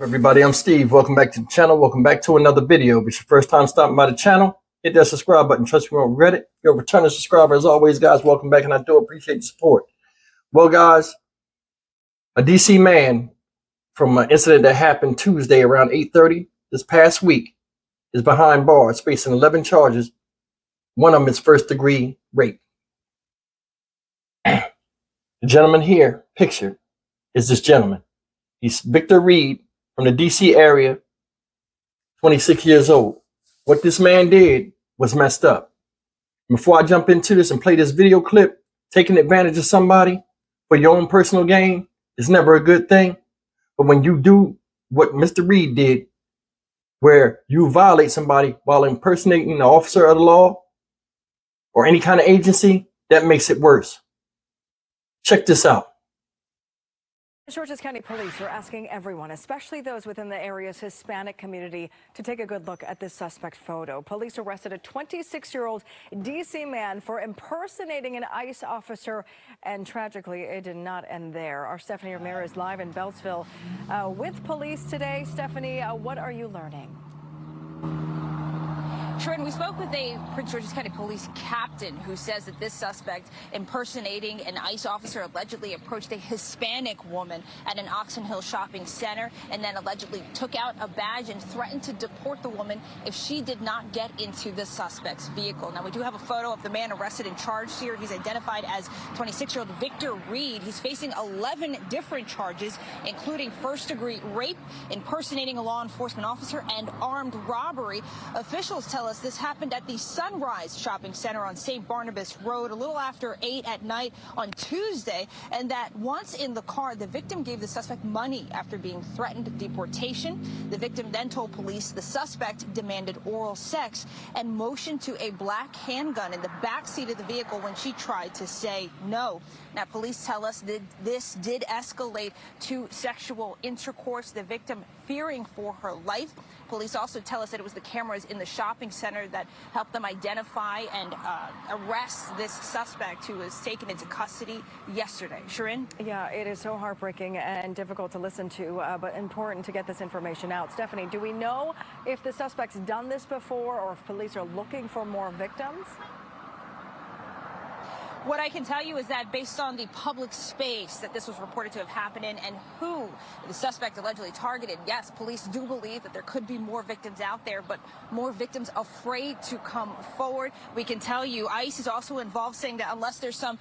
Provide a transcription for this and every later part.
Everybody, I'm Steve. Welcome back to the channel. Welcome back to another video. If it's your first time stopping by the channel, hit that subscribe button. Trust me, you won't regret it. If you're a returning subscriber, as always, guys, welcome back, and I do appreciate the support. Well, guys, a DC man from an incident that happened Tuesday around 8:30 this past week is behind bars, facing 11 charges. One of them is first-degree rape. The gentleman here, pictured, is this gentleman. He's Victor Reed from the DC area, 26 years old. What this man did was messed up. Before I jump into this and play this video clip, taking advantage of somebody for your own personal gain is never a good thing. But when you do what Mr. Reed did, where you violate somebody while impersonating an officer of the law or any kind of agency, that makes it worse. Check this out. Georges County Police are asking everyone, especially those within the area's Hispanic community, to take a good look at this suspect photo. Police arrested a 26-year-old D.C. man for impersonating an ICE officer, and tragically, it did not end there. Our Stephanie Ramirez is live in Beltsville with police today. Stephanie, what are you learning? Sharon, we spoke with a Prince George's County Police captain who says that this suspect impersonating an ICE officer allegedly approached a Hispanic woman at an Oxon Hill shopping center and then allegedly took out a badge and threatened to deport the woman if she did not get into the suspect's vehicle. Now, we do have a photo of the man arrested and charged here. He's identified as 26-year-old Victor Reed. He's facing 11 different charges, including first-degree rape, impersonating a law enforcement officer, and armed robbery. Officials tell us this happened at the Sunrise Shopping Center on St. Barnabas Road a little after 8 at night on Tuesday, and that once in the car, the victim gave the suspect money after being threatened deportation. The victim then told police the suspect demanded oral sex and motioned to a black handgun in the back seat of the vehicle when she tried to say no. Now, police tell us that this did escalate to sexual intercourse, the victim fearing for her life. Police also tell us that it was the cameras in the shopping center that helped them identify and arrest this suspect, who was taken into custody yesterday. Sharon? Yeah, it is so heartbreaking and difficult to listen to, but important to get this information out. Stephanie, do we know if the suspect's done this before or if police are looking for more victims? What I can tell you is that based on the public space that this was reported to have happened in and who the suspect allegedly targeted, yes, police do believe that there could be more victims out there, but more victims afraid to come forward. We can tell you ICE is also involved, saying that unless there's some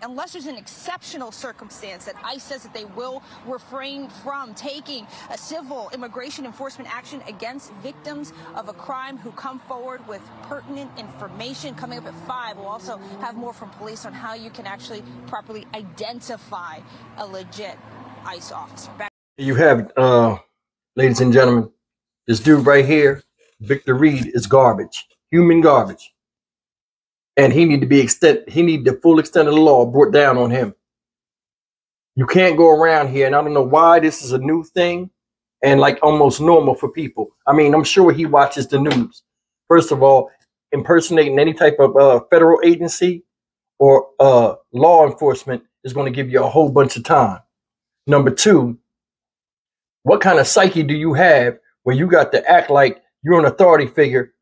unless there's an exceptional circumstance, that ICE says that they will refrain from taking a civil immigration enforcement action against victims of a crime who come forward with pertinent information. Coming up at 5, we'll also have more from police on how you can actually properly identify a legit ICE officer. You have, ladies and gentlemen, this dude right here, Victor Reed, is garbage, human garbage, and he need the full extent of the law brought down on him. You can't go around here, and I don't know why this is a new thing and like almost normal for people. I mean, I'm sure he watches the news. First of all, impersonating any type of federal agency or law enforcement is going to give you a whole bunch of time. Number two, what kind of psyche do you have where you got to act like you're an authority figure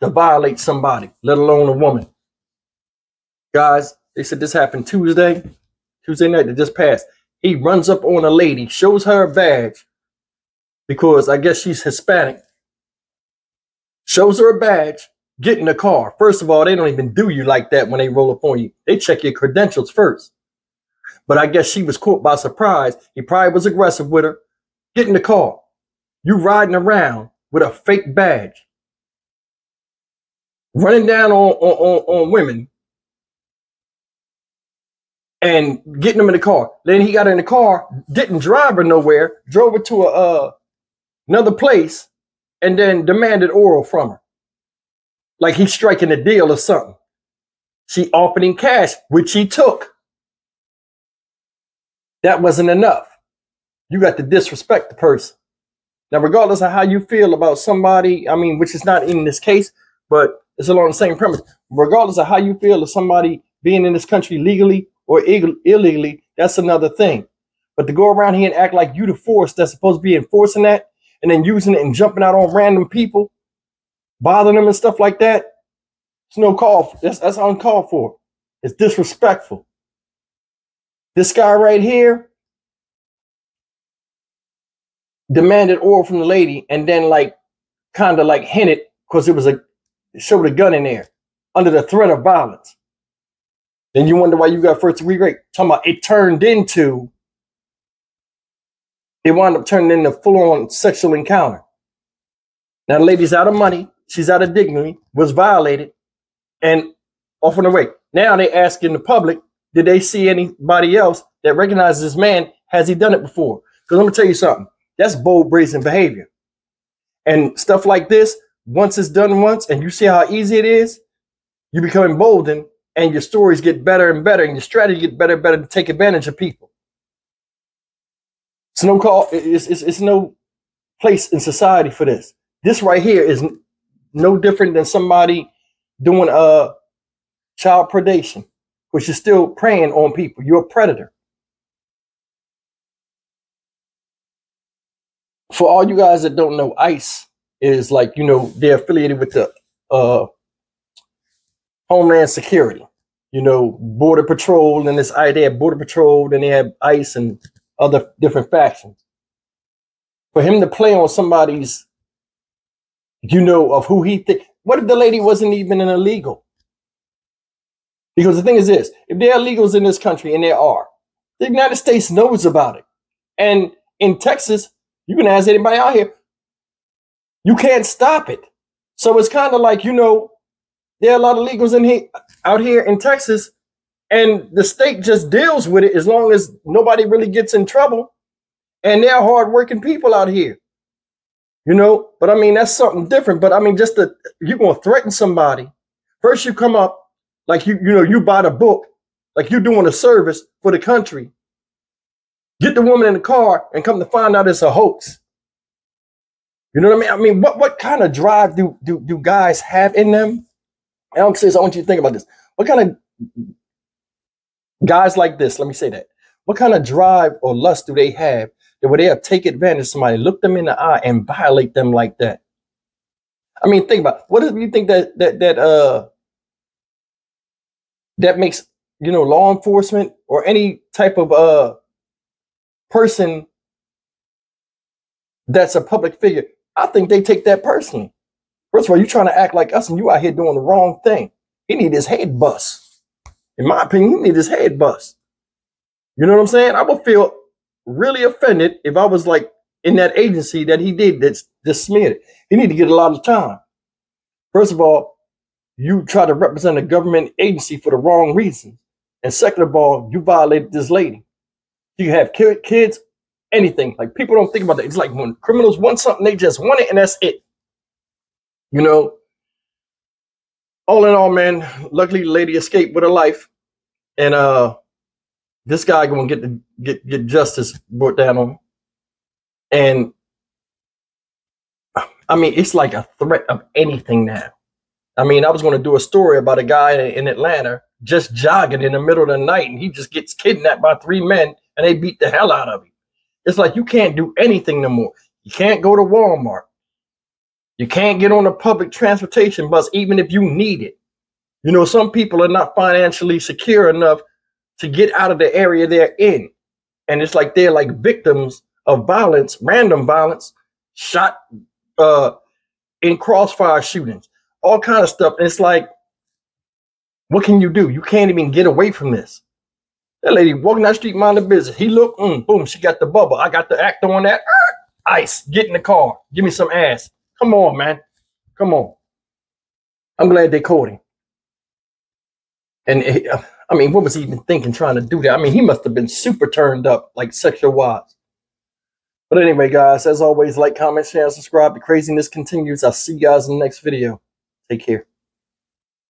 to violate somebody, let alone a woman? Guys, they said this happened Tuesday night that just passed. He runs up on a lady, shows her a badge because I guess she's Hispanic, shows her a badge. Get in the car. First of all, they don't even do you like that when they roll up on you. They check your credentials first. But I guess she was caught by surprise. He probably was aggressive with her. Get in the car. You riding around with a fake badge, running down on women and getting them in the car. Then he got in the car, didn't drive her nowhere, drove her to another place, and then demanded oral from her. Like he's striking a deal or something. She offered him cash, which he took. That wasn't enough. You got to disrespect the person. Now, regardless of how you feel about somebody, I mean, which is not in this case, but it's along the same premise. Regardless of how you feel of somebody being in this country legally or illegally, that's another thing. But to go around here and act like you the force that's supposed to be enforcing that, and then using it and jumping out on random people, bothering them and stuff like that, it's no call. That's uncalled for. It's disrespectful. This guy right here demanded oil from the lady, and then like kind of like hinted, because it was showed a gun in there under the threat of violence. Then you wonder why you got first degree rape. Talking about it wound up turning into full-on sexual encounter. Now the lady's out of money, she's out of dignity, was violated, and off on the way. Now they asking the public, did they see anybody else that recognizes this man? Has he done it before? Because I'm gonna tell you something. That's bold, brazen behavior. And stuff like this, once it's done once, and you see how easy it is, you become emboldened, and your stories get better and better, and your strategy get better and better to take advantage of people. It's no call. It's no place in society for this. This right here is no different than somebody doing child predation, which is still preying on people. You're a predator. For all you guys that don't know, ICE is like, you know, they're affiliated with the Homeland Security, you know, Border Patrol, and this idea of Border Patrol, then they have ICE and other different factions. For him to play on somebody's, you know, of who he think. What if the lady wasn't even an illegal? Because the thing is this, if there are illegals in this country, and there are, the United States knows about it. And in Texas, you can ask anybody out here, you can't stop it. So it's kind of like, you know, there are a lot of illegals out here in Texas, and the state just deals with it as long as nobody really gets in trouble. And they're hardworking people out here, you know. But I mean, that's something different. But I mean, you're going to threaten somebody. First, you come up like you know, you buy the book, like you're doing a service for the country. Get the woman in the car, and come to find out it's a hoax. You know what I mean? I mean, what kind of drive do guys have in them? Alex says, I want you to think about this. What kind of guys like this, let me say that. What kind of drive or lust do they have that where they'll take advantage of somebody, look them in the eye, and violate them like that? I mean, think about it. What do you think that makes, you know, law enforcement or any type of person that's a public figure? I think they take that personally. First of all, you're trying to act like us, and you out here doing the wrong thing. He need his head bust. In my opinion, he need his head bust. You know what I'm saying? I would feel really offended if I was like in that agency that he did that's just smeared it. He need to get a lot of time. First of all, you try to represent a government agency for the wrong reason. And second of all, you violated this lady. You have kids, anything. Like, people don't think about that. It's like when criminals want something, they just want it, and that's it. You know, all in all, man, luckily the lady escaped with her life. And this guy gonna get justice brought down on him. And I mean, it's like a threat of anything now. I mean, I was going to do a story about a guy in Atlanta just jogging in the middle of the night, and he just gets kidnapped by 3 men, and they beat the hell out of him. It's like you can't do anything no more. You can't go to Walmart. You can't get on a public transportation bus, even if you need it. You know, some people are not financially secure enough to get out of the area they're in. And it's like they're like victims of violence, random violence, shot in crossfire shootings, all kind of stuff. And it's like, what can you do? You can't even get away from this. That lady walking down the street, minding business. He looked, boom, she got the bubble. I got the act on that. Ice, get in the car. Give me some ass. Come on, man. Come on. I'm glad they caught him. And I mean, what was he even thinking trying to do that? I mean, he must have been super turned up, like sexual wise. But anyway, guys, as always, like, comment, share, subscribe. The craziness continues. I'll see you guys in the next video. Take care.